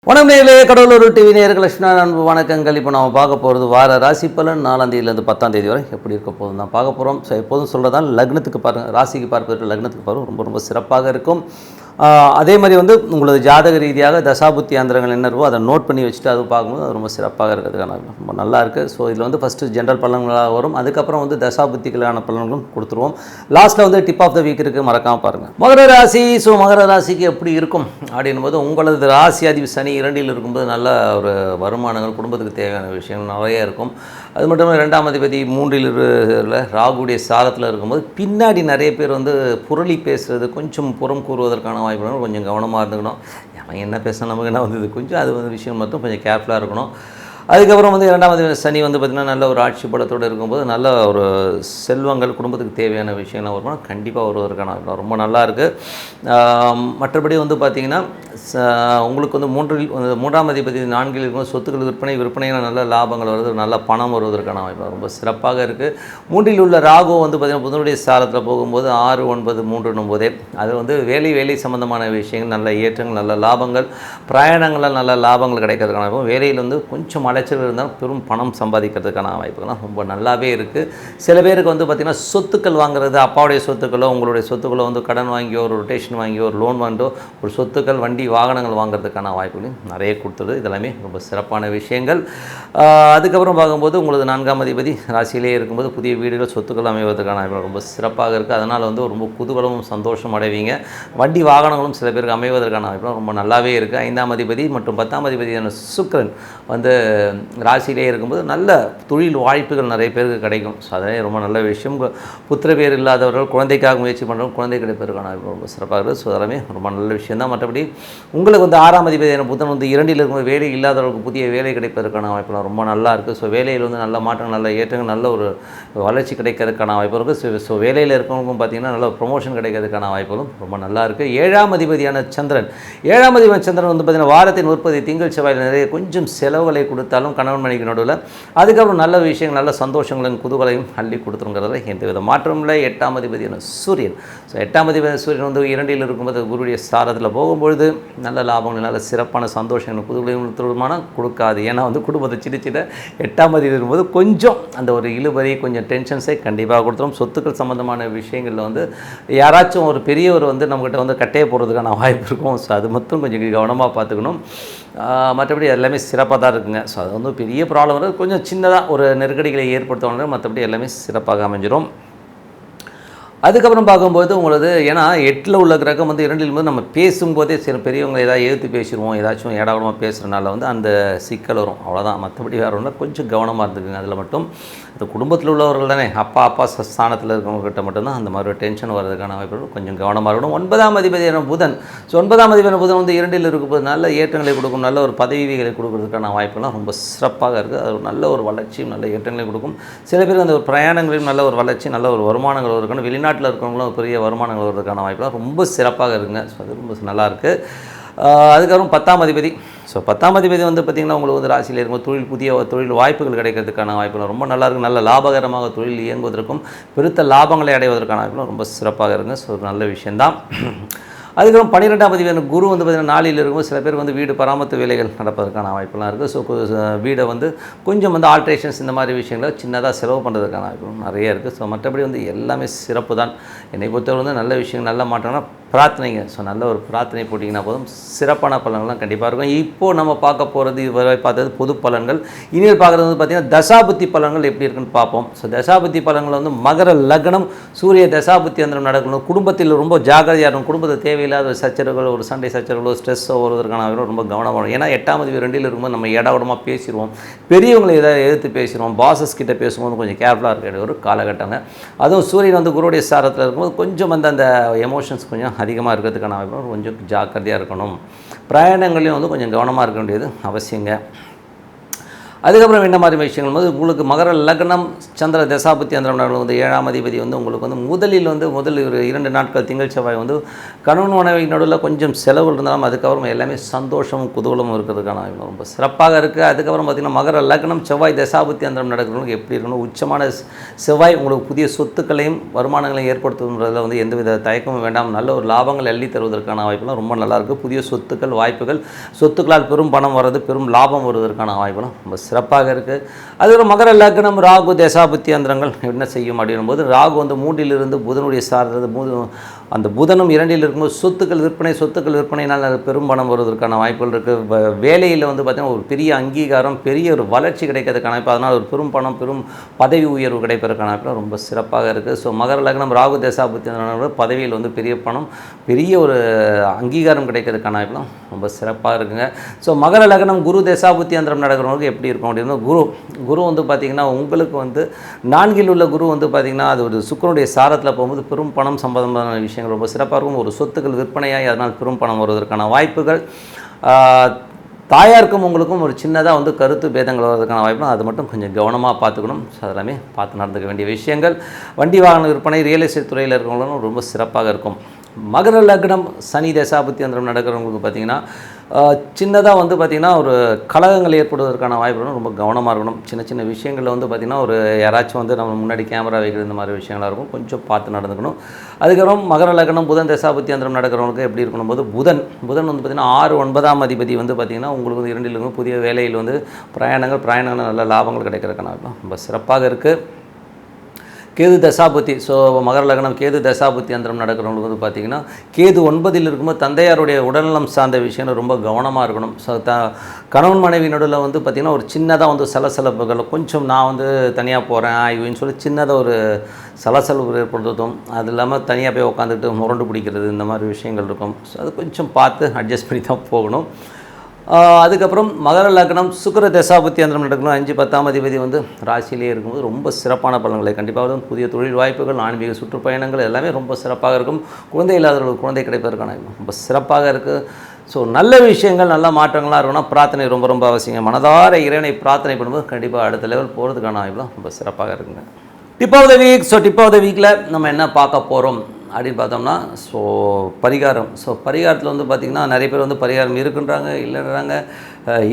வணக்கம் நேயர்களே, கடலூர் டிவி நேயர்கள் லட்சுமண அன்பு வணக்கங்கள். இப்போ நம்ம பார்க்க போகிறது வார ராசி பலன் 4ஆம் தேதியிலேருந்து 10ஆம் தேதி வரை எப்படி இருக்க போகுது தான் பார்க்க போகிறோம். ஸோ எப்போதும் சொல்கிறதால் லக்னத்துக்கு பாருங்கள், ராசிக்கு பார்ப்பது லக்னத்துக்கு பாருங்கள் ரொம்ப ரொம்ப சிறப்பாக இருக்கும். அதே மாதிரி உங்களது ஜாதக ரீதியாக தசாபுத்தி ஆந்திரங்கள் என்ன இருக்கோ அதை நோட் பண்ணி வச்சுட்டு அது பார்க்கும்போது அது ரொம்ப சிறப்பாக இருக்கிறதுக்கான ரொம்ப நல்லா இருக்குது. ஸோ இதில் ஃபஸ்ட்டு ஜென்ரல் பலன்களாக வரும், அதுக்கப்புறம் தசாபுத்திகளான பலன்களும் கொடுத்துருவோம். லாஸ்ட்டில் டிப் ஆஃப் த வீக் இருக்குது, மறக்காமல் பாருங்கள். மகர ராசி. ஸோ மகர ராசிக்கு எப்படி இருக்கும் அப்படின்போது, உங்களது ராசி அதிபதி சனி 2ல் இருக்கும்போது நல்ல ஒரு வருமானங்கள், குடும்பத்துக்கு தேவையான விஷயங்கள் நிறைய இருக்கும். அது மட்டும் இல்லாமல் 2ஆம் அதிபதி 3ல் ராகுடைய சாரத்தில் இருக்கும்போது பின்னாடி நிறைய பேர் புரளி பேசுகிறது, கொஞ்சம் புறம் கூறுவதற்கான வாய்ப்புகள், கொஞ்சம் கவனமாக இருந்துக்கணும். அவன் என்ன பேசினா நமக்கு என்ன வந்தது, கொஞ்சம் அது விஷயம் மட்டும் கொஞ்சம் கேர்ஃபுல்லாக இருக்கணும். அதுக்கப்புறம் 2ஆம் அதிபதி சனி பார்த்திங்கன்னா நல்ல ஒரு ஆட்சி பலத்தோடு இருக்கும்போது நல்ல ஒரு செல்வங்கள், குடும்பத்துக்கு தேவையான விஷயங்கள் வருமானம் கண்டிப்பாக வருவதற்கான ரொம்ப நல்லா இருக்குது. மற்றபடி பார்த்திங்கன்னா உங்களுக்கு 3ஆம் அதிபதி 4ல் இருக்கும் சொத்துக்கள் விற்பனையில் நல்ல லாபங்கள் வருது, நல்ல பணம் வருவதற்கான வாய்ப்பு ரொம்ப சிறப்பாக இருக்குது. 3ல் உள்ள ராகு பார்த்திங்கன்னா புதனுடைய சாரத்தில் போகும்போது 6, 9, 3, 9 அது வேலை சம்பந்தமான விஷயங்கள், நல்ல ஏற்றங்கள், நல்ல லாபங்கள், பிரயாணங்களால் நல்ல லாபங்கள் கிடைக்கிறதுக்கான வாய்ப்பு, வேலையில் கொஞ்சம் அலைச்சல் இருந்தாலும் பெரும் பணம் சம்பாதிக்கிறதுக்கான வாய்ப்புகள்லாம் ரொம்ப நல்லாவே இருக்குது. சில பேருக்கு பார்த்திங்கன்னா சொத்துக்கள் வாங்குறது, அப்பாவுடைய சொத்துக்களோ உங்களுடைய சொத்துக்களோ கடன் வாங்கியோ ஒரு ரொட்டேஷன் வாங்கியோ ஒரு லோன் வாங்கியோ ஒரு சொத்துக்கள், வண்டி, வாகனங்கள் வாங்குறதுக்கான வாய்ப்புகளையும் நிறைய கொடுத்தது. இதெல்லாமே ரொம்ப சிறப்பான விஷயங்கள். அதுக்கப்புறம் பார்க்கும்போது உங்களது 4ஆம் அதிபதி ராசியிலே இருக்கும்போது புதிய வீடுகள், சொத்துக்கள் அமைவதற்கான வாய்ப்பு ரொம்ப சிறப்பாக இருக்குது. அதனால் ரொம்ப குதூகலமும் சந்தோஷம் அடைவீங்க. வண்டி வாகனங்களும் சில பேருக்கு அமைவதற்கான வாய்ப்பு ரொம்ப நல்லாவே இருக்குது. 5ஆம் அதிபதி மற்றும் 10ஆம் அதிபதியான சுக்கிரன் ராசியிலே இருக்கும்போது நல்ல தொழில் வாய்ப்புகள் நிறைய பேருக்கு கிடைக்கும். ஸோ அதே ரொம்ப நல்ல விஷயம். புத்திர பேர் இல்லாதவர்கள், குழந்தைக்காக முயற்சி பண்ணுறவங்க குழந்தை கிடைப்பதற்கான ரொம்ப சிறப்பாக இருக்குது. ஸோ அதெல்லாமே ரொம்ப நல்ல விஷயம் தான். மற்றபடி உங்களுக்கு 6ஆம் அதிபதியான புதன் 2ல் இருக்கும்போது வேலை இல்லாதவர்களுக்கு புதிய வேலை கிடைப்பதற்கான வாய்ப்புலாம் ரொம்ப நல்லா இருக்குது. ஸோ வேலையில் நல்ல மாற்றம், நல்ல ஏற்றங்கள், நல்ல ஒரு வளர்ச்சி கிடைக்கிறதுக்கான வாய்ப்பு இருக்குது. ஸோ வேலையில் இருக்கவங்களுக்கும் பார்த்திங்கன்னா நல்ல ப்ரொமோஷன் கிடைக்கிறதுக்கான வாய்ப்புகளும் ரொம்ப நல்லா இருக்குது. 7ஆம் அதிபதியான சந்திரன் பார்த்திங்கன்னா வாரத்தின் உற்பத்தி திங்கள் செவ்வாயில் நிறைய கொஞ்சம் செலவுகளை கொடுத்தாலும் கணவன் மனைவிக்கு நடுவில் அதுக்கப்புறம் நல்ல விஷயங்கள், நல்ல சந்தோஷங்களையும் குதூகலையும் அள்ளி கொடுத்துருங்கிறதுல எந்தவித மாற்றம் இல்லை. 8ஆம் அதிபதியான சூரியன். ஸோ 8ஆம் அதிபதி சூரியன் 2ல் இருக்கும்போது குருடைய சாரத்தில் போகும்பொழுது நல்ல லாபங்கள், நல்ல சிறப்பான சந்தோஷங்கள், குதூகலையும் திருமணம் கொடுக்காது. ஏன்னா குடும்பத்தை சின்ன 8ஆம் அதிபதி இருக்கும்போது கொஞ்சம் அந்த ஒரு இழுபறி, கொஞ்சம் டென்ஷன்ஸை கண்டிப்பாக கொடுத்துரும். சொத்துக்கள் சம்மந்தமான விஷயங்களில் யாராச்சும் ஒரு பெரியவர் நம்மக்கிட்ட கட்டையை போடுறதுக்கான வாய்ப்பு இருக்கும். ஸோ அது மட்டும் கொஞ்சம் கவனமாக பார்த்துக்கணும். மற்றபடி எல்லாமே சிறப்பாக தான் இருக்குங்க. ஸோ அது பெரிய ப்ராப்ளம் வரும், கொஞ்சம் சின்னதாக ஒரு நெருக்கடிகளை ஏற்படுத்தவங்க, மற்றபடி எல்லாமே சிறப்பாக அமைஞ்சிடும். அதுக்கப்புறம் பார்க்கும்போது உங்களது ஏன்னா 8ல் உள்ள கிரகம் 2ல் போது நம்ம பேசும்போதே சில பெரியவங்க ஏதாவது எழுத்து பேசிடுவோம், ஏதாச்சும் ஏடாகூடமாக பேசுகிறனால அந்த சிக்கல் வரும், அவ்வளோதான். மற்றபடி வேறு ஒன்றும் கொஞ்சம் கவனமாக இருந்துக்குங்க. அதில் மட்டும் இந்த குடும்பத்தில் உள்ளவர்கள் தானே, அப்பா ஸ்தானத்தில் இருக்கிறவங்ககிட்ட மட்டும்தான் அந்த மாதிரி டென்ஷன் வர்றதுக்கான வாய்ப்பு, கொஞ்சம் கவனமாக இருக்கணும். 9ஆம் அதிபதியான புதன். ஸோ 9ஆம் அதிபதியான புதன் 2ல் இருக்கும்போது நல்ல ஏற்றங்களை கொடுக்கும், நல்ல ஒரு பதவிகளை கொடுக்கறதுக்கான வாய்ப்புலாம் ரொம்ப சிறப்பாக இருக்குது. அது நல்ல ஒரு வளர்ச்சியும் நல்ல ஏற்றங்களை கொடுக்கும். சில பேர் அந்த ஒரு பிரயாணங்களிலும் நல்ல ஒரு வளர்ச்சி, நல்ல ஒரு வருமானங்கள் இருக்கணும். வெளிநாட்டில் இருக்கிறவங்களும் பெரிய வருமானங்கள் வருவதற்கான வாய்ப்புலாம் ரொம்ப சிறப்பாக இருக்குங்க. ஸோ அது ரொம்ப நல்லாயிருக்கு. அதுக்கப்புறம் 10ஆம் அதிபதி. ஸோ 10ஆம் அதிபதி பார்த்திங்கன்னா உங்களுக்கு ராசியில் இருக்கும்போது புதிய தொழில் வாய்ப்புகள் கிடைக்கிறதுக்கான வாய்ப்புகள் ரொம்ப நல்லாயிருக்கு. நல்ல லாபகரமாக தொழில் இயங்குவதற்கும் பெருத்த லாபங்களை அடைவதற்கான வாய்ப்புகளும் ரொம்ப சிறப்பாக இருக்குங்க. ஸோ நல்ல விஷயந்தான். அதுக்கப்புறம் 12ஆம் அதிபதியான குரு பார்த்திங்கன்னா 4ல் இருக்கும்போது சில பேர் வீடு பராமரிப்பு வேலைகள் நடப்பதற்கான வாய்ப்புலாம் இருக்குது. ஸோ வீடை கொஞ்சம் ஆல்ட்ரேஷன்ஸ் இந்த மாதிரி விஷயங்களை சின்னதாக செலவு பண்ணுறதுக்கான வாய்ப்புகளும் நிறைய இருக்குது. ஸோ மற்றபடி எல்லாமே சிறப்பு தான். என்னை பொறுத்தவரை நல்ல விஷயம், நல்ல மாற்றம்னா பிரார்த்தனைங்க. ஸோ நல்ல ஒரு பிரார்த்தனை போட்டிங்கன்னா போதும், சிறப்பான பலன்கள்லாம் கண்டிப்பாக இருக்கும். இப்போது நம்ம பார்க்க போகிறது, இதுவரை பார்த்தது பொது பலன்கள். இனிமேல் பார்க்குறது பார்த்திங்கன்னா தசாபுத்தி பலன்கள் எப்படி இருக்குன்னு பார்ப்போம். ஸோ தசாபுத்தி பலன்கள் மகர லக்னம், சூரிய தசாபுத்தி அந்தரம் நடக்கணும். குடும்பத்தில் ரொம்ப ஜாகிரதையாக இருக்கும். குடும்பத்தை தேவையில்லாத சச்சரவுகள், ஒரு சண்டை சச்சரவுகளோ ஸ்ட்ரெஸ்ஸோ வருவதற்கான ரொம்ப கவனமாக. ஏன்னா 8ஆம் அதிபதி 2ல் இருக்கும்போது நம்ம இடவிடமாக பேசிடுவோம், பெரியவங்களை ஏதாவது எதிர்த்து பேசிடுவோம், பாசஸ் கிட்ட பேசும்போது கொஞ்சம் கேர்ஃபுல்லாக இருக்கிற ஒரு காலகட்டங்க. அதுவும் சூரியன் குருடைய சாரத்தில் இருக்கும்போது கொஞ்சம் அந்த எமோஷன்ஸ் கொஞ்சம் அதிகமாக இருக்கிறதுக்கான வாய்ப்பு, கொஞ்சம் ஜாக்கிரதையாக இருக்கணும். பிரயாணங்களையும் கொஞ்சம் கவனமாக இருக்க வேண்டியது அவசியங்க. அதுக்கப்புறம் என்ன மாதிரி விஷயங்கள் போது உங்களுக்கு மகர லக்னம் சந்திர தசாபுத்தி அந்தரம் வந்து 7ஆம் அதிபதி வந்து உங்களுக்கு வந்து முதல் ஒரு 2 நாட்கள் திங்கள் செவ்வாய் வந்து கணவன் மனைவி நடுவில் கொஞ்சம் செலவு இருந்தாலும் அதுக்கப்புறம் எல்லாமே சந்தோஷமும் குதூகலமும் இருக்கிறதுக்கான ரொம்ப சிறப்பாக இருக்குது. அதுக்கப்புறம் பார்த்திங்கன்னா மகர லக்னம் செவ்வாய் தசாபுத்தி அந்தரம் நடக்கிறவங்களுக்கு எப்படி இருக்கணும், உச்சமான செவ்வாய் உங்களுக்கு புதிய சொத்துக்களையும் வருமானங்களையும் ஏற்படுத்துன்றதில் வந்து எந்தவித தயக்கமும் வேண்டாம், நல்ல ஒரு லாபங்கள் அள்ளி தருவதற்கான வாய்ப்புலாம் ரொம்ப நல்லாயிருக்கு. புதிய சொத்துக்கள் வாய்ப்புகள், சொத்துக்களால் பெரும் பணம் வர்றது, பெரும் லாபம் வருவதற்கான வாய்ப்புலாம் ரொம்ப சிறப்பாக இருக்குது. அதுக்கப்புறம் மகர லக்னம் ராகு தசாபுத்தி அந்தரங்கள் என்ன செய்யும் அப்படின்னும் போது ராகு வந்து 3லிருந்து புதனுடைய சார்ந்தது, அந்த புதனும் 2ல் இருக்கும்போது சொத்துக்கள் விற்பனையினால் பெரும் பணம் வருவதற்கான வாய்ப்புகள் இருக்குது. வேலையில் வந்து பார்த்திங்கன்னா ஒரு பெரிய அங்கீகாரம், பெரிய ஒரு வளர்ச்சி கிடைக்கிறதுக்கான வாய்ப்பு, அதனால் ஒரு பெரும் பணம், பெரும் பதவி உயர்வு கிடைப்பதற்கான வாய்ப்பு ரொம்ப சிறப்பாக இருக்குது. ஸோ மகர லக்னம் ராகு தசாபுத்தி அந்தரங்கள் பதவியில் வந்து பெரிய பணம், பெரிய ஒரு அங்கீகாரம் கிடைக்கிறதுக்கான வாய்ப்புலாம் ரொம்ப சிறப்பாக இருக்குங்க. ஸோ மகர லக்னம் குரு தசாபுத்தி அந்தரம் நடக்கிறவங்களுக்கு எப்படி இருக்கும் அப்படின்னா குரு வந்து பார்த்திங்கன்னா உங்களுக்கு வந்து 4ல் உள்ள குரு வந்து பார்த்திங்கன்னா அது ஒரு சுக்கிரனுடைய சாரத்தில் போகும்போது பெரும் பணம் சம்பந்தமான விஷயங்கள் ரொம்ப சிறப்பாக இருக்கும். ஒரு சொத்துக்கள் விற்பனையாகி அதனால் பெரும் பணம் வருவதற்கான வாய்ப்புகள், தாயாருக்கும் உங்களுக்கும் ஒரு சின்னதாக வந்து கருத்து பேதங்கள் வருவதற்கான வாய்ப்புகள், அது மட்டும் கொஞ்சம் கவனமாக பார்த்துக்கணும். ஸோ அதெல்லாமே பார்த்து நடந்துக்க வேண்டிய விஷயங்கள். வண்டி வாகன விற்பனை, ரியல் எஸ்டேட் துறையில் இருக்கிறவங்களும் ரொம்ப சிறப்பாக இருக்கும். மகர லக்னம் சனி தசாபுத்தி அந்தரம் நடக்கிறவங்களுக்கு பார்த்திங்கன்னா சின்னதாக வந்து பார்த்திங்கன்னா ஒரு கலகங்கள் ஏற்படுவதற்கான வாய்ப்புகளும் ரொம்ப கவனமாக இருக்கணும். சின்ன விஷயங்களில் வந்து பார்த்திங்கன்னா ஒரு யாராச்சும் வந்து நம்ம முன்னாடி கேமரா வைக்கிறது இந்த மாதிரி விஷயங்களாக இருக்கும், கொஞ்சம் பார்த்து நடந்துக்கணும். அதுக்கப்புறம் மகர லக்னம் புதன் தசாபுத்தி அந்தரம் நடக்கிறவங்களுக்கு எப்படி இருக்கணும் போது புதன் வந்து பார்த்திங்கன்னா 6, 9ஆம் அதிபதி வந்து பார்த்திங்கன்னா உங்களுக்கு வந்து 2ல் இருக்கும் புதிய வேலையில் வந்து பிரயாணங்கள் நல்ல லாபங்கள் கிடைக்கிறதுக்கான ரொம்ப சிறப்பாக இருக்குது. கேது தசாபுத்தி, ஸோ மகர லக்னம் கேது தசாபுத்தி அந்தரம் நடக்கிறவங்களுக்கு வந்து பார்த்திங்கன்னா கேது 9ல் இருக்கும்போது தந்தையாருடைய உடல்நலம் சார்ந்த விஷயம் ரொம்ப கவனமாக இருக்கணும். ஸோ கணவன் மனைவி நடுவில் வந்து பார்த்திங்கன்னா ஒரு சின்னதாக வந்து சலசலப்புகள், கொஞ்சம் நான் வந்து தனியாக போகிறேன் ஆய்வுன்னு சொல்லி சின்னதாக ஒரு சலசலப்பு ஏற்படுத்தும். அது இல்லாமல் தனியாக போய் உட்காந்துட்டு முரண்டு பிடிக்கிறது இந்த மாதிரி விஷயங்கள் இருக்கும். ஸோ அது கொஞ்சம் பார்த்து அட்ஜஸ்ட் பண்ணி தான் போகணும். அதுக்கப்புறம் மகர லக்னம் சுக்கிர தசாபுத்தி அந்தரம் நடக்கணும். 5, 10ஆம் அதிபதி வந்து ராசியிலே இருக்கும்போது ரொம்ப சிறப்பான பலன்களை கண்டிப்பாக புதிய தொழில் வாய்ப்புகள், ஆன்மீக சுற்றுப்பயணங்கள் எல்லாமே ரொம்ப சிறப்பாக இருக்கும். குழந்தை இல்லாதவர்களுக்கு குழந்தை கிடைப்பதற்கான ரொம்ப சிறப்பாக இருக்குது. ஸோ நல்ல விஷயங்கள், நல்ல மாற்றங்களாக இருக்கணும்னா பிரார்த்தனை ரொம்ப அவசியம். மனதார இறைவனை பிரார்த்தனை பண்ணும்போது கண்டிப்பாக அடுத்த லெவல் போகிறதுக்கான வாய்ப்புலாம் ரொம்ப சிறப்பாக இருக்குங்க. Tip of the week. So tip of the வீக்கில் நம்ம என்ன பார்க்க போகிறோம் அப்படின்னு பார்த்தோம்னா, ஸோ பரிகாரம். ஸோ பரிகாரத்தில் வந்து பார்த்திங்கன்னா நிறைய பேர் வந்து பரிகாரம் இருக்குன்றாங்க, இல்லைன்றாங்க,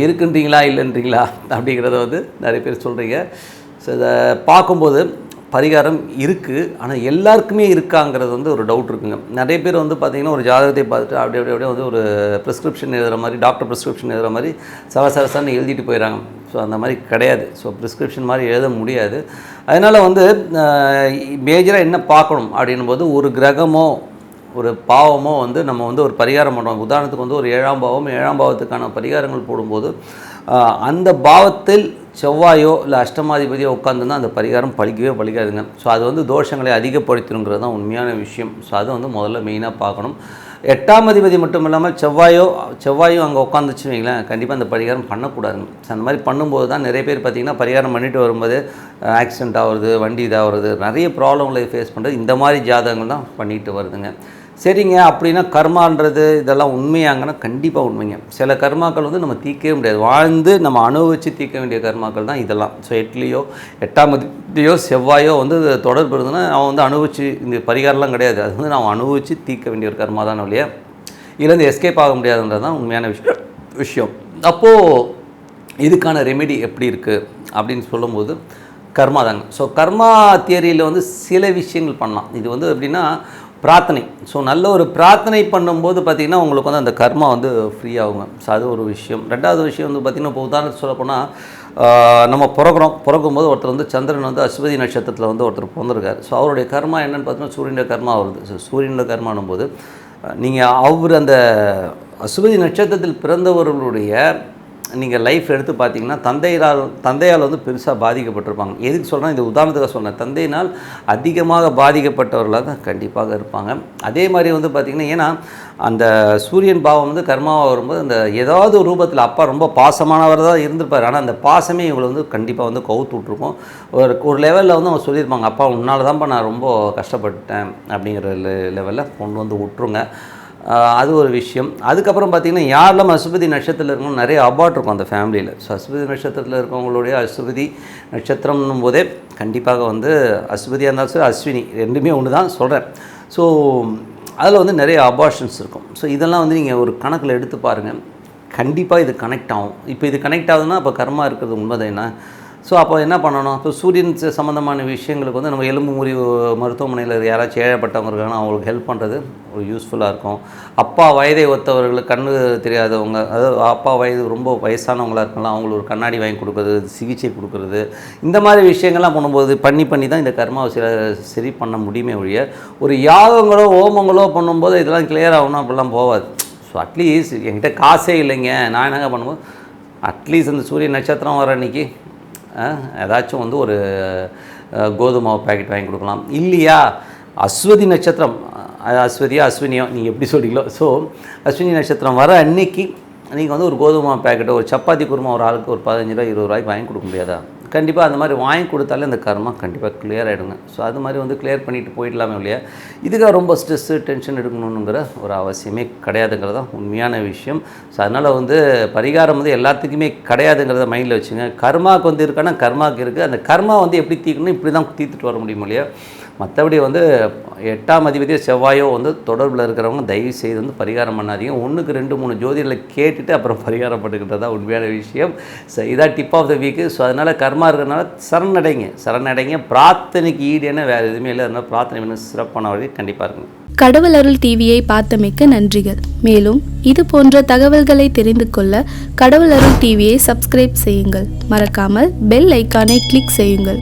இருக்குன்றீங்களா இல்லைன்றீங்களா அப்படிங்கிறத வந்து நிறைய பேர் சொல்கிறீங்க. ஸோ இதை பார்க்கும்போது பரிகாரம் இருக்குது, ஆனால் எல்லாருக்குமே இருக்காங்கிறது வந்து ஒரு டவுட் இருக்குங்க. நிறைய பேர் வந்து பார்த்திங்கன்னா ஒரு ஜாதகத்தை பார்த்துட்டு அப்படியே வந்து ஒரு ப்ரிஸ்கிரிப்ஷன் எழுதுகிற மாதிரி, டாக்டர் ப்ரிஸ்கிரிப்ஷன் எழுதுகிற மாதிரி சரசரன்னு எழுதிட்டு போயிடறாங்க. ஸோ அந்த மாதிரி கிடையாது. ஸோ ப்ரிஸ்கிரிப்ஷன் மாதிரி எழுத முடியாது. அதனால் வந்து மேஜராக என்ன பார்க்கணும் அப்படின்னும் போது ஒரு கிரகமோ ஒரு பாவமோ வந்து நம்ம வந்து ஒரு பரிகாரம் பண்ணுவோம். உதாரணத்துக்கு வந்து ஒரு 7ஆம் பாவம், 7ஆம் பாவத்துக்கான பரிகாரங்கள் போடும்போது அந்த பாவத்தில் செவ்வாயோ இல்லை அஷ்டமாதிபதியோ உட்காந்துன்னா அந்த பரிகாரம் பலிக்காதுங்க. ஸோ அது வந்து தோஷங்களை அதிகப்படுத்தணுங்கிறது தான் உண்மையான விஷயம். ஸோ அது வந்து முதல்ல மெயினாக பார்க்கணும். 8ஆம் அதிபதி மட்டும் இல்லாமல் செவ்வாயும் அங்கே உட்காந்துச்சுன்னு வைங்களேன், கண்டிப்பாக அந்த பரிகாரம் பண்ணக்கூடாதுங்க. ஸோ அந்த மாதிரி பண்ணும்போது தான் நிறைய பேர் பார்த்திங்கன்னா பரிகாரம் பண்ணிட்டு வரும்போது ஆக்சிடென்ட் ஆகுறது, வண்டி இதாகிறது, நிறைய ப்ராப்ளங்களை ஃபேஸ் பண்ணுறது இந்த மாதிரி ஜாதகங்கள் தான் பண்ணிட்டு வருதுங்க. சரிங்க, அப்படின்னா கர்மான்றது இதெல்லாம் உண்மையாங்கன்னா கண்டிப்பாக உண்மைங்க. சில கர்மாக்கள் வந்து நம்ம தீர்க்கவே முடியாது, வாழ்ந்து நம்ம அனுபவித்து தீர்க்க வேண்டிய கர்மாக்கள் தான் இதெல்லாம். ஸோ 8ஆம் அதிபதியோ செவ்வாயோ வந்து தொடர்பு இருந்ததுன்னா அவன் வந்து அனுபவித்து, இந்த பரிகாரம்லாம் கிடையாது, அது வந்து நான் அனுபவித்து தீர்க்க வேண்டிய ஒரு கர்மா தான் இல்லையா, இதுலேருந்து எஸ்கேப் ஆக முடியாதுன்றது தான் உண்மையான விஷயம். அப்போது இதுக்கான ரெமெடி எப்படி இருக்குது அப்படின்னு சொல்லும்போது கர்மா தாங்க. ஸோ கர்மா தியரியில் வந்து சில விஷயங்கள் பண்ணலாம். இது வந்து எப்படின்னா பிரார்த்தனை. ஸோ நல்ல ஒரு பிரார்த்தனை பண்ணும்போது பார்த்திங்கன்னா உங்களுக்கு வந்து அந்த கர்மா வந்து ஃப்ரீ ஆகுங்க. ஸோ அது ஒரு விஷயம். 2வது விஷயம் வந்து பார்த்திங்கன்னா இப்போ உதாரணத்துக்கு சொல்லப்போனால் நம்ம பிறக்கும்போது ஒருத்தர் வந்து சந்திரன் வந்து அஸ்வதி நட்சத்திரத்தில் வந்து ஒருத்தர் பிறந்திருக்காரு. ஸோ அவருடைய கர்மா என்னென்னு பார்த்தீங்கன்னா சூரியனுடைய கர்மா வருது. ஸோ சூரியனுடைய கர்மானும் போது நீங்கள் அவர் அந்த அஸ்வதி நட்சத்திரத்தில் பிறந்தவர்களுடைய நீங்கள் லைஃப் எடுத்து பார்த்தீங்கன்னா தந்தையால் வந்து பெருசாக பாதிக்கப்பட்டிருப்பாங்க. எதுக்கு சொல்கிறேன், இந்த உதாரணத்துக்காக சொன்னேன். தந்தையினால் அதிகமாக பாதிக்கப்பட்டவர்களாக தான் கண்டிப்பாக இருப்பாங்க. அதே மாதிரி வந்து பார்த்திங்கன்னா, ஏன்னா அந்த சூரியன் பாவம் வந்து கர்மாவாக வரும்போது அந்த ஏதாவது ஒரு ரூபத்தில் அப்பா ரொம்ப பாசமானவர் தான் இருந்திருப்பார், ஆனால் அந்த பாசமே இவங்களை வந்து கண்டிப்பாக வந்து கவுத்து விட்ருக்கும். ஒரு லெவலில் வந்து அவங்க சொல்லியிருப்பாங்க, அப்பா உன்னால் தான்ப்பா நான் ரொம்ப கஷ்டப்பட்டேன் அப்படிங்கிற லெவலில் கொண்டு வந்து விட்ருங்க. அது ஒரு விஷயம். அதுக்கப்புறம் பார்த்திங்கன்னா யாரெல்லாம் அஸ்வதி நட்சத்திரத்தில் இருக்கணும் நிறைய அபார்ட் இருக்கும் அந்த ஃபேமிலியில். ஸோ அஸ்வதி நட்சத்திரத்தில் இருக்கவங்களுடைய அஸ்வதி நட்சத்திரம்னும் போதே கண்டிப்பாக வந்து அஸ்வதியாக இருந்தாலும் சரி அஸ்வினி ரெண்டுமே ஒன்று தான் சொல்கிறேன். ஸோ அதில் வந்து நிறைய அபார்ஷன்ஸ் இருக்கும். ஸோ இதெல்லாம் வந்து நீங்கள் ஒரு கணக்கில் எடுத்து பாருங்கள், கண்டிப்பாக இது கனெக்ட் ஆகும். இப்போ இது கனெக்ட் ஆகுதுன்னா அப்போ கர்மா இருக்கிறது உண்மைதான். என்ன ஸோ அப்போ என்ன பண்ணணும், இப்போ சூரியன் சம்மந்தமான விஷயங்களுக்கு வந்து நம்ம எலும்பு முறிவு மருத்துவமனையில் யாராச்சும் ஏழப்பட்டவங்க இருக்காங்கன்னா அவங்களுக்கு ஹெல்ப் பண்ணுறது ஒரு யூஸ்ஃபுல்லாக இருக்கும். அப்பா வயதை ஒத்தவர்களுக்கு கண்ணு தெரியாதவங்க, அதாவது அப்பா வயது ரொம்ப வயசானவங்களாக இருக்கலாம், அவங்களுக்கு ஒரு கண்ணாடி வாங்கி கொடுக்குறது, சிகிச்சை கொடுக்குறது, இந்த மாதிரி விஷயங்கள்லாம் பண்ணும்போது பண்ணி தான் இந்த கர்மாவை சரி பண்ண முடியுமே ஒழிய ஒரு யாகங்களோ ஹோமங்களோ பண்ணும்போது இதெல்லாம் கிளியர் ஆகணும் அப்படிலாம் போகாது. ஸோ அட்லீஸ்ட் என்கிட்ட காசே இல்லைங்க, நான் என்னங்க பண்ணும்போது அட்லீஸ்ட் அந்த சூரிய நட்சத்திரம் வர அன்றைக்கி ஏதாச்சும் வந்து ஒரு கோதுமை பேக்கெட் வாங்கி கொடுக்கலாம். இல்லையா அஸ்வதி நட்சத்திரம், அஸ்வதியோ அஸ்வினியோ நீங்கள் எப்படி சொல்கிறீங்களோ, ஸோ அஸ்வினி நட்சத்திரம் வர அன்னைக்கு நீங்கள் வந்து ஒரு கோதுமை பேக்கெட்டோ ஒரு சப்பாத்தி குருமா ஒரு ஆளுக்கு ஒரு 15 ரூபா 20 ரூபாய்க்கு வாங்கி கொடுக்க முடியாதா? கண்டிப்பாக அந்த மாதிரி வாங்கி கொடுத்தாலே அந்த கர்மா கண்டிப்பாக கிளியர் ஆகிடுங்க. ஸோ அது மாதிரி வந்து கிளியர் பண்ணிவிட்டு போயிடலாமே இல்லையா, இதுக்காக ரொம்ப ஸ்ட்ரெஸ்ஸு டென்ஷன் எடுக்கணுங்கிற ஒரு அவசியமே கிடையாதுங்கிறது தான் உண்மையான விஷயம். ஸோ அதனால் வந்து பரிகாரம் வந்து எல்லாத்துக்குமே கிடையாதுங்கிறத மைண்டில் வச்சுங்க. கர்மாவுக்கு வந்து இருக்கானா கர்மாவுக்கு இருக்குது, அந்த கர்மா வந்து எப்படி தீர்க்கணும் இப்படி தான் தீர்த்துட்டு வர முடியும் இல்லையா. மற்றபடி வந்து 8ஆம் அதிபதியோ செவ்வாயோ வந்து தொடர்பில் இருக்கிறவங்க தயவு செய்து வந்து பரிகாரம் பண்ணாதீங்க. 1க்கு 2 3 ஜோதிடர்களை கேட்டுட்டு அப்புறம் பரிகாரம் பண்ணிக்கிட்டது தான் உண்மையான விஷயம். ஸோ இதான் tip of the week. So அதனால் கர்மா இருக்கிறதுனால சரணடைங்க. பிரார்த்தனைக்கு ஈடு என்ன வேறு எதுவுமே இல்லை, அதனால் பிரார்த்தனை வேணும் சிறப்பான வழி கண்டிப்பாக இருக்குங்க. கடவுள் அருள் டிவியை பார்த்தமைக்கு நன்றிகள். மேலும் இது போன்ற தகவல்களை தெரிந்து கொள்ள கடவுள் அருள் டிவியை சப்ஸ்கிரைப் செய்யுங்கள். மறக்காமல் பெல் ஐக்கானை கிளிக் செய்யுங்கள்.